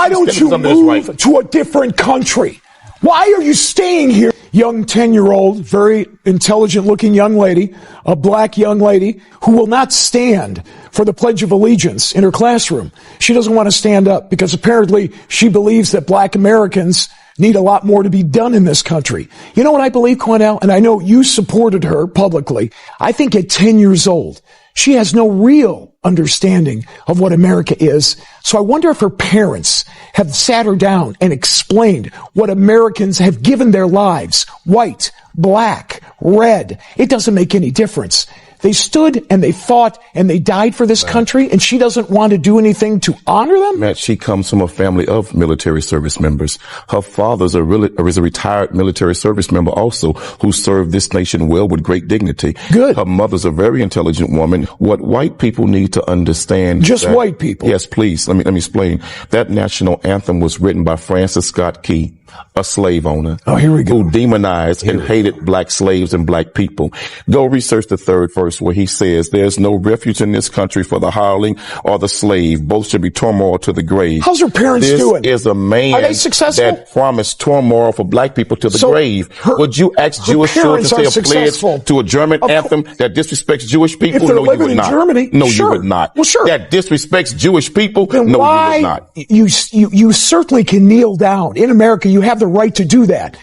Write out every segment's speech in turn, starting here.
Why don't you move to a different country? Why are you staying here? Young 10-year-old, very intelligent-looking young lady, a black young lady, who will not stand for the Pledge of Allegiance in her classroom. She doesn't want to stand up because apparently she believes that black Americans need a lot more to be done in this country. You know what I believe, Cornell? And I know you supported her publicly. I think at 10 years old, she has no real understanding of what America is. So I wonder if her parents have sat her down and explained what Americans have given their lives. White, black, red. It doesn't make any difference. They stood and they fought and they died for this country, and she doesn't want to do anything to honor them? Matt, she comes from a family of military service members. Her father's a retired military service member also, who served this nation well with great dignity. Good. Her mother's a very intelligent woman. What white people need to understand. Just white people. Yes, please. Let me explain. That national anthem was written by Francis Scott Key, a slave owner. Oh, here we go. Who demonized and hated black slaves and black people. Go research the third verse where he says, "There's no refuge in this country for the hireling or the slave. Both should be turmoil to the grave." How's her parents doing? This is a man Are they successful? that promised turmoil for black people to the grave. Would you ask Jewish children to say a pledge to a German anthem that disrespects Jewish people? If they're No, you living would in not. Germany, No, sure. you would not. Well, sure. That disrespects Jewish people? Then No, why? you would not. You certainly can kneel down. In America, you have the right to do that.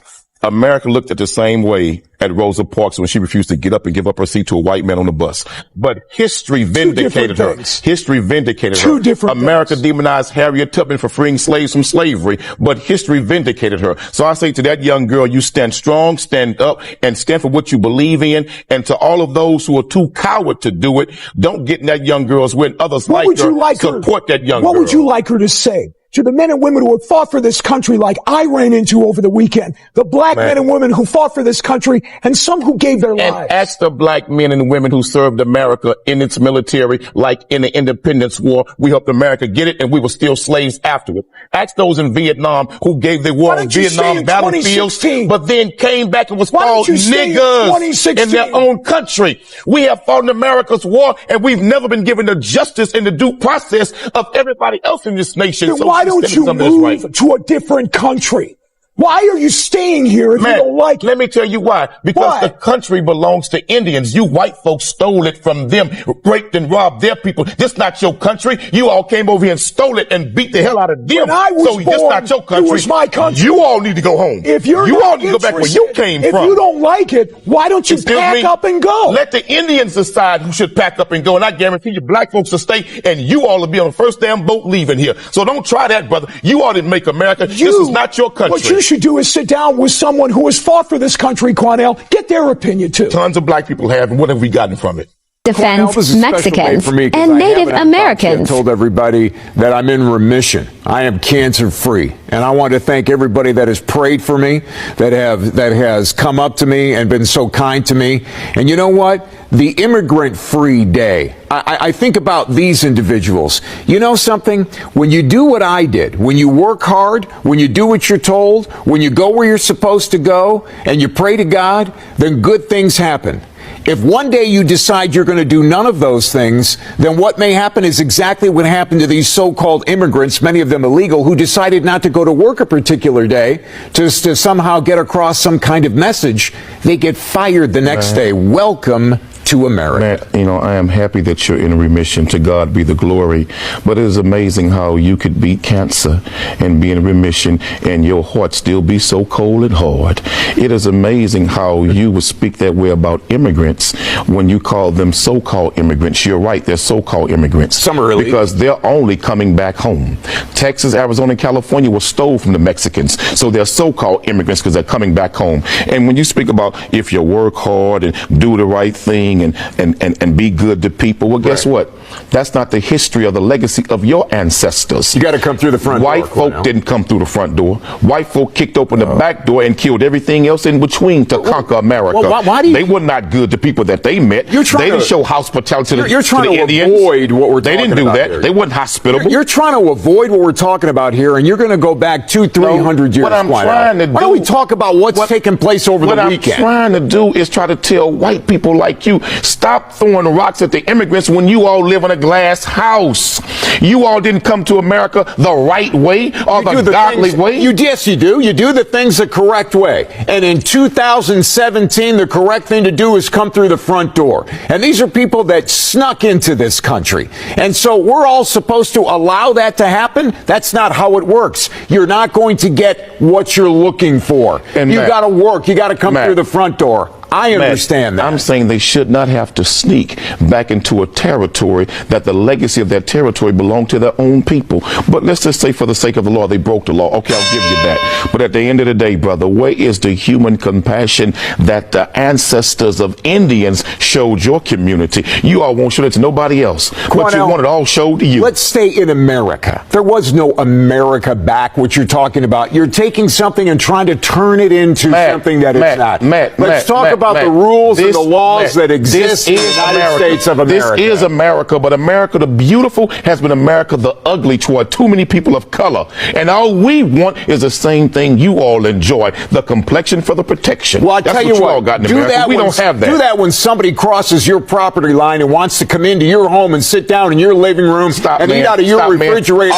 America looked at the same way at Rosa Parks when she refused to get up and give up her seat to a white man on the bus. But history vindicated her. History vindicated her. Two different America things. demonized Harriet Tubman for freeing slaves from slavery, but history vindicated her. So I say to that young girl, you stand strong, stand up, and stand for what you believe in. And to all of those who are too coward to do it, don't get in that young girl's way. Others like her, support that young girl. What would you like her to say to the men and women who have fought for this country, like I ran into over the weekend, the black men and women who fought for this country, and some who gave their lives? And ask the black men and women who served America in its military, like in the Independence War. We helped America get it, and we were still slaves afterward. Ask those in Vietnam who gave their war on Vietnam battlefields, but then came back and was called niggers in their own country. We have fought in America's war, and we've never been given the justice and the due process of everybody else in this nation. Then why don't you move to a different country? Why are you staying here if you don't like it? Let me tell you why. Because the country belongs to Indians. You white folks stole it from them, raped and robbed their people. This not your country. You all came over here and stole it and beat the hell out of them. When I was born, this not your country. It was my country. You all need to go home. If you're you not all need to go back where you came from. If you don't like it, why don't you pack up and go? Let the Indians decide who should pack up and go. And I guarantee you black folks will stay, and you all will be on the first damn boat leaving here. So don't try that, brother. You all didn't make America. This is not your country. What you should do is sit down with someone who has fought for this country, Cornell. Get their opinion, too. Tons of black people have, and what have we gotten from it? Defends Mexicans and Native Americans. I told everybody that I'm in remission. I am cancer-free. And I want to thank everybody that has prayed for me, that has come up to me and been so kind to me. And you know what? The immigrant-free day. I think about these individuals. You know something? When you do what I did, when you work hard, when you do what you're told, when you go where you're supposed to go, and you pray to God, then good things happen. If one day you decide you're going to do none of those things, then what may happen is exactly what happened to these so-called immigrants, many of them illegal, who decided not to go to work a particular day to somehow get across some kind of message. They get fired the next day. Welcome to America. Matt, you know, I am happy that you're in remission. To God be the glory. But it is amazing how you could beat cancer and be in remission and your heart still be so cold and hard. It is amazing how you would speak that way about immigrants when you call them so-called immigrants. You're right, they're so-called immigrants. Some are illegal. Because they're only coming back home. Texas, Arizona, and California were stole from the Mexicans. So they're so-called immigrants because they're coming back home. And when you speak about if you work hard and do the right thing and be good to people, well, guess what? That's not the history or the legacy of your ancestors. You got to come through the front door. White folk didn't come through the front door. White folk kicked open the back door and killed everything else in between to conquer America. Well, why do you, they were not good to people that they met. They didn't show hospitality to the Indians. You're trying to avoid what we're talking about. They didn't do that. Here. They weren't hospitable. You're trying to avoid what we're talking about here, and you're going to go back 200-300 years. What I'm trying to do. Why don't we talk about what's taking place over the weekend? What I'm trying to do is try to tell white people like you, stop throwing rocks at the immigrants when you all live in a glass house. You all didn't come to America the right way or the godly way. Yes, you do. You do the things the correct way. And in 2017, the correct thing to do is come through the front door. And these are people that snuck into this country. And so we're all supposed to allow that to happen? That's not how it works. You're not going to get what you're looking for. And you got to work. You got to come through the front door. I understand that. I'm saying they should not have to sneak back into a territory that the legacy of that territory belonged to their own people. But let's just say for the sake of the law, they broke the law. Okay, I'll give you that. But at the end of the day, brother, where is the human compassion that the ancestors of Indians showed your community? You all won't show it to nobody else. But you want it all showed to you. Let's stay in America. There was no America back, what you're talking about. You're taking something and trying to turn it into something that it's not. Let's talk about the rules and the laws that exist in the United States of America. This is America, but America the beautiful has been America the ugly toward too many people of color. And all we want is the same thing you all enjoy, the complexion for the protection. Well, I tell you what, all got in America. We don't have that. Do that when somebody crosses your property line and wants to come into your home and sit down in your living room and eat out of your refrigerator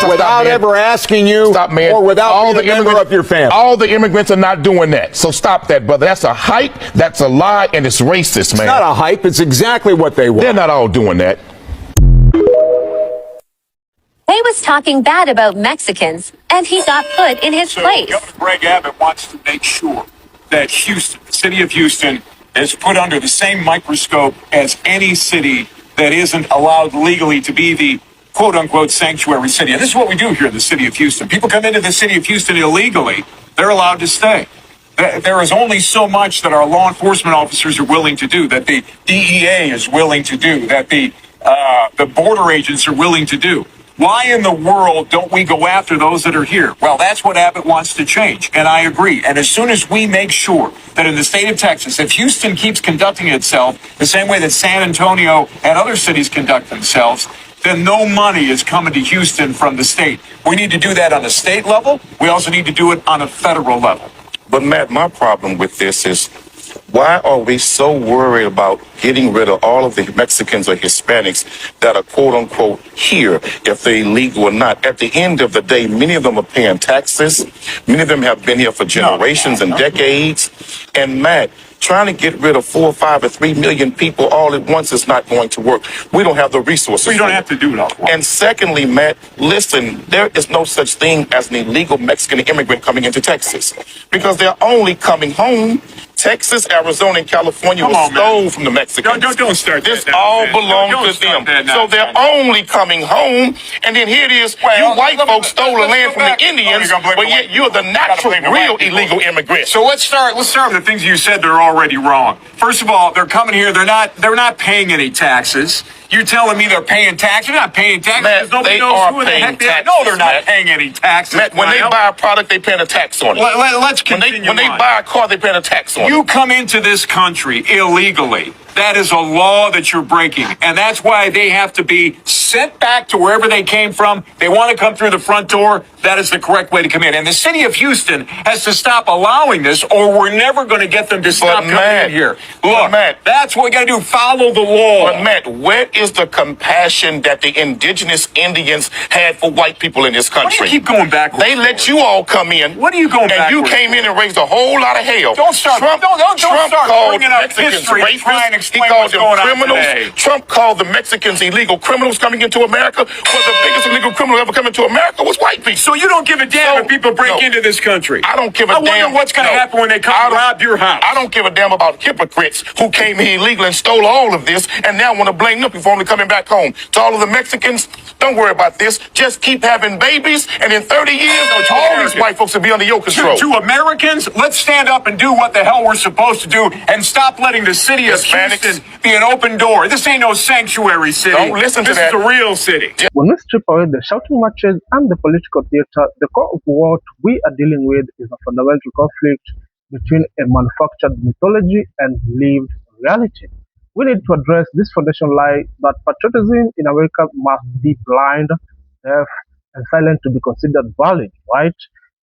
without ever asking you or without being a member of your family. All the immigrants are not doing that. So stop that, brother. That's a hype. That's a lie, and it's racist, man. It's not a hype. It's exactly what they want. They're not all doing that. He was talking bad about Mexicans, and he got put in his place. Governor Greg Abbott wants to make sure that Houston, the city of Houston, is put under the same microscope as any city that isn't allowed legally to be the quote-unquote sanctuary city. And this is what we do here in the city of Houston. People come into the city of Houston illegally. They're allowed to stay. There is only so much that our law enforcement officers are willing to do, that the DEA is willing to do, that the border agents are willing to do. Why in the world don't we go after those that are here? Well, that's what Abbott wants to change, and I agree. And as soon as we make sure that in the state of Texas, if Houston keeps conducting itself the same way that San Antonio and other cities conduct themselves, then no money is coming to Houston from the state. We need to do that on a state level. We also need to do it on a federal level. But Matt, my problem with this is, why are we so worried about getting rid of all of the Mexicans or Hispanics that are quote unquote here, if they're illegal or not? At the end of the day, many of them are paying taxes. Many of them have been here for generations and decades. And Matt, trying to get rid of 4 or 5 or 3 million people all at once is not going to work. We don't have the resources. We don't have to do it all. And secondly, Matt, listen, there is no such thing as an illegal Mexican immigrant coming into Texas, because they're only coming home. Texas, Arizona, and California was stole from the Mexicans. Don't start this. This all belongs to them. So they're only coming home, and then here it is, you white folks stole the land from the Indians, but yet you're the natural, real illegal immigrant. So let's start with the things you said that are already wrong. First of all, they're coming here. They're not paying any taxes. You're telling me they're paying taxes? They're not paying taxes because nobody knows who the heck they are. No, they're not paying any taxes. Matt, when they buy a product, they paying a tax on it. Let's continue. When they buy a car, they paying a tax on it. You come into this country illegally. That is a law that you're breaking. And that's why they have to be sent back to wherever they came from. They want to come through the front door. That is the correct way to come in. And the city of Houston has to stop allowing this, or we're never going to get them to stop coming in here. Look, that's what we got to do. Follow the law. But Matt, where is the compassion that the indigenous Indians had for white people in this country? Why do you keep going backwards? They let you all come in. What are you going backwards? And you came in and raised a whole lot of hell. Don't start. Trump start called bringing up Mexicans history and try and rapists. He explain called what's them going on criminals. today. Trump called the Mexicans illegal criminals coming into America. Well, the biggest illegal criminal ever coming to America was white people. So you don't give a damn if people break into this country? I don't give a damn. I wonder what's going to happen when they come and rob your house. I don't give a damn about hypocrites who came here illegally and stole all of this and now want to blame them for only coming back home. To all of the Mexicans, don't worry about this. Just keep having babies, and in 30 years, all these white folks will be under your control. To Americans, let's stand up and do what the hell we're supposed to do and stop letting the city of Houston be an open door. This ain't no sanctuary city. Don't listen to that. This is a real city. When we strip away the shouting matches and the political theater, the core of what we are dealing with is a fundamental conflict between a manufactured mythology and lived reality. We need to address this foundational lie that patriotism in America must be blind, deaf, and silent to be considered valid, right?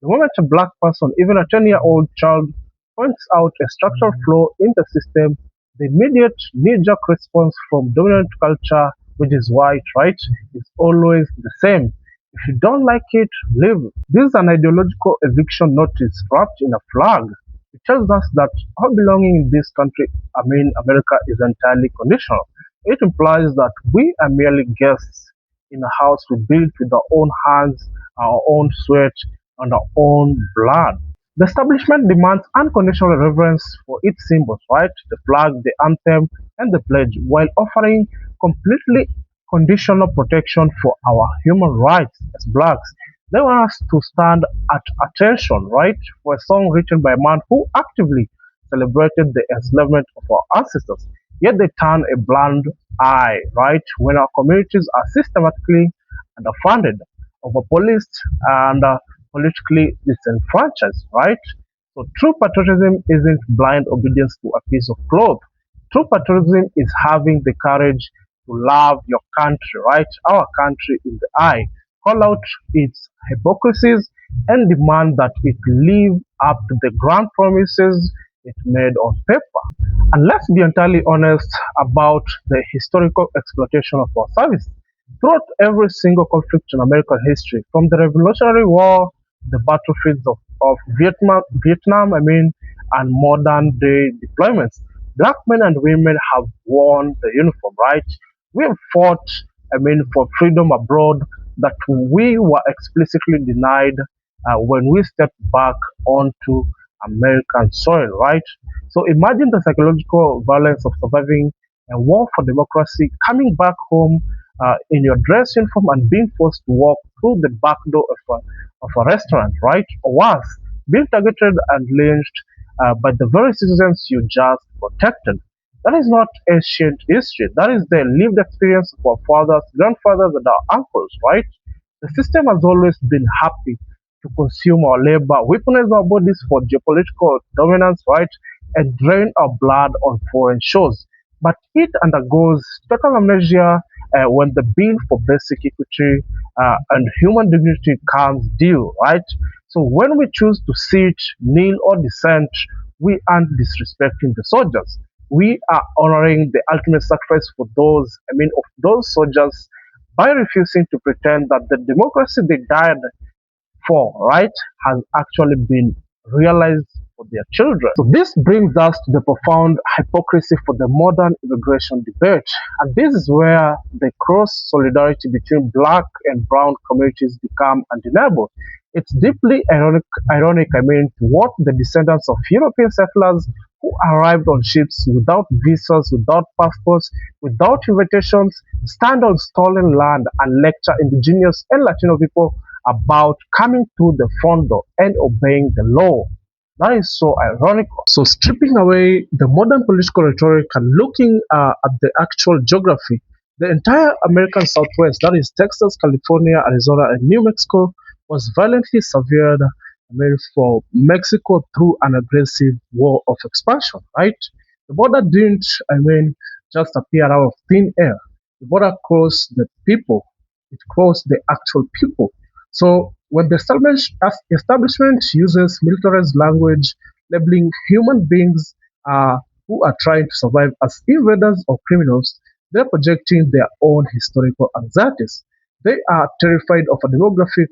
The moment a black person, even a 10-year-old child, points out a structural flaw in the system, the immediate knee-jerk response from dominant culture which is white, right? It's always the same. If you don't like it, leave. This is an ideological eviction notice wrapped in a flag. It tells us that our belonging in this country, America, is entirely conditional. It implies that we are merely guests in a house we built with our own hands, our own sweat, and our own blood. The establishment demands unconditional reverence for its symbols, right? The flag, the anthem, and the pledge, while offering completely conditional protection for our human rights as blacks. They want us to stand at attention, right, for a song written by a man who actively celebrated the enslavement of our ancestors. Yet they turn a blind eye, right, when our communities are systematically underfunded, overpoliced, and politically disenfranchised, right? So true patriotism isn't blind obedience to a piece of cloth. True patriotism is having the courage to love your country, right? Our country in the eye. Call out its hypocrisies and demand that it live up to the grand promises it made on paper. And let's be entirely honest about the historical exploitation of our service. Throughout every single conflict in American history, from the Revolutionary War, the battlefields of Vietnam, and modern day deployments, black men and women have worn the uniform, right? We have fought, for freedom abroad that we were explicitly denied when we stepped back onto American soil, right? So imagine the psychological violence of surviving a war for democracy, coming back home in your dress uniform and being forced to walk through the back door of a restaurant, right? Or worse, being targeted and lynched by the very citizens you just protected. That is not ancient history. That is the lived experience of our fathers, grandfathers, and our uncles, right? The system has always been happy to consume our labor, weaponize our bodies for geopolitical dominance, right? And drain our blood on foreign shores. But it undergoes total amnesia when the bill for basic equity and human dignity comes due, right? So when we choose to sit, kneel, or dissent, we aren't disrespecting the soldiers. We are honoring the ultimate sacrifice for of those soldiers by refusing to pretend that the democracy they died for, right, has actually been realized for their children. So this brings us to the profound hypocrisy for the modern immigration debate. And this is where the cross solidarity between black and brown communities become undeniable. It's deeply ironic, to what the descendants of European settlers who arrived on ships without visas, without passports, without invitations, stand on stolen land and lecture indigenous and Latino people about coming to the front door and obeying the law. That is so ironic. So, stripping away the modern political rhetoric and looking at the actual geography, the entire American Southwest, that is Texas, California, Arizona, and New Mexico, was violently severed for Mexico through an aggressive war of expansion, right? The border didn't, just appear out of thin air. The border crossed the people. It crossed the actual people. So when the establishment uses militarized language, labeling human beings who are trying to survive as invaders or criminals, they're projecting their own historical anxieties. They are terrified of a demographic,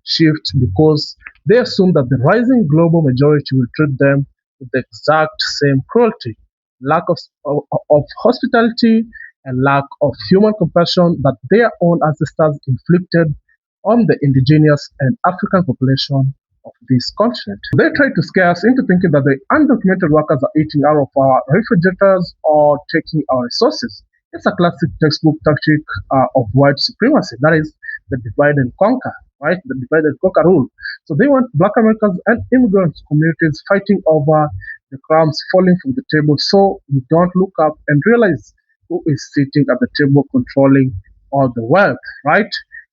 shift because they assume that the rising global majority will treat them with the exact same cruelty, lack of hospitality, and lack of human compassion that their own ancestors inflicted on the indigenous and African population of this continent. They try to scare us into thinking that the undocumented workers are eating out of our refrigerators or taking our resources. It's a classic textbook tactic of white supremacy. That is the divide and conquer, right? The divide and conquer rule. So they want black Americans and immigrant communities fighting over the crumbs falling from the table so we don't look up and realize who is sitting at the table controlling all the wealth, right?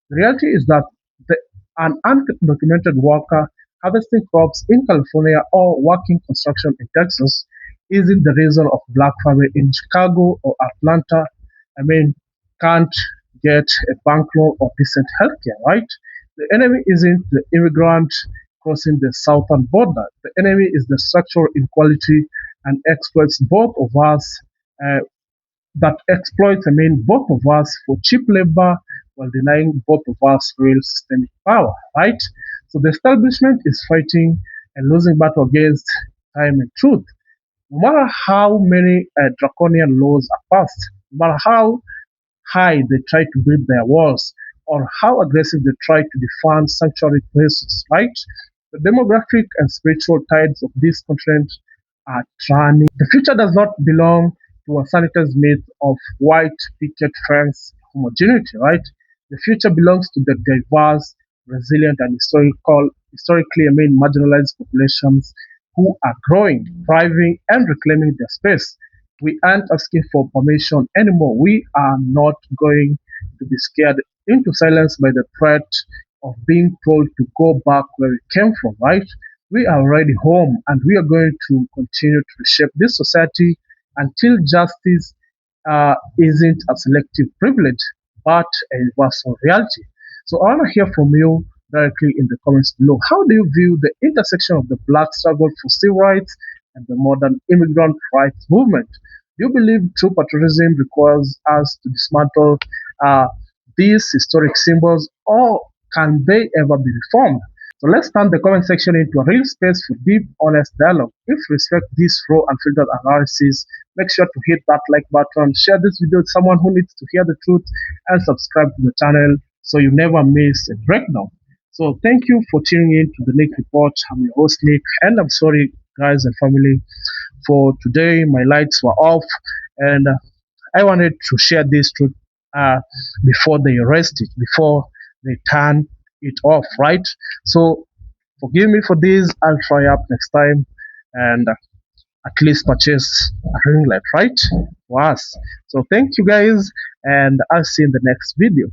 The reality is that an undocumented worker harvesting crops in California or working construction in Texas isn't the reason of black family in Chicago or Atlanta. Can't get a bank loan or decent healthcare, right? The enemy isn't the immigrant crossing the southern border. The enemy is the structural inequality and exploits both of us that exploits, both of us for cheap labor while denying both of us real systemic power, right? So the establishment is fighting a losing battle against time and truth. No matter how many draconian laws are passed, no matter how high they try to build their walls, or how aggressive they try to defend sanctuary places, right? The demographic and spiritual tides of this continent are turning. The future does not belong to a sanitized myth of white picket fence homogeneity, right? The future belongs to the diverse, resilient, and historically, marginalized populations who are growing, thriving, and reclaiming their space. We aren't asking for permission anymore. We are not going to be scared into silence by the threat of being told to go back where we came from, right? We are already home and we are going to continue to reshape this society until justice isn't a selective privilege but a universal reality. So I want to hear from you directly in the comments below. How do you view the intersection of the black struggle for civil rights and the modern immigrant rights movement? Do you believe true patriotism requires us to dismantle uh, these historic symbols, or can they ever be reformed? So let's turn the comment section into a real space for deep, honest dialogue. If you respect this raw, unfiltered analysis, make sure to hit that like button, share this video with someone who needs to hear the truth, and subscribe to the channel so you never miss a breakdown. So thank you for tuning in to the Nick Report. I'm your host Nick, and I'm sorry, guys and family, for today. My lights were off, and I wanted to share this truth before they erased it, before they turn it off, right? So forgive me for this. I'll try up next time and at least purchase a ring light, right? For us. So thank you guys, and I'll see you in the next video.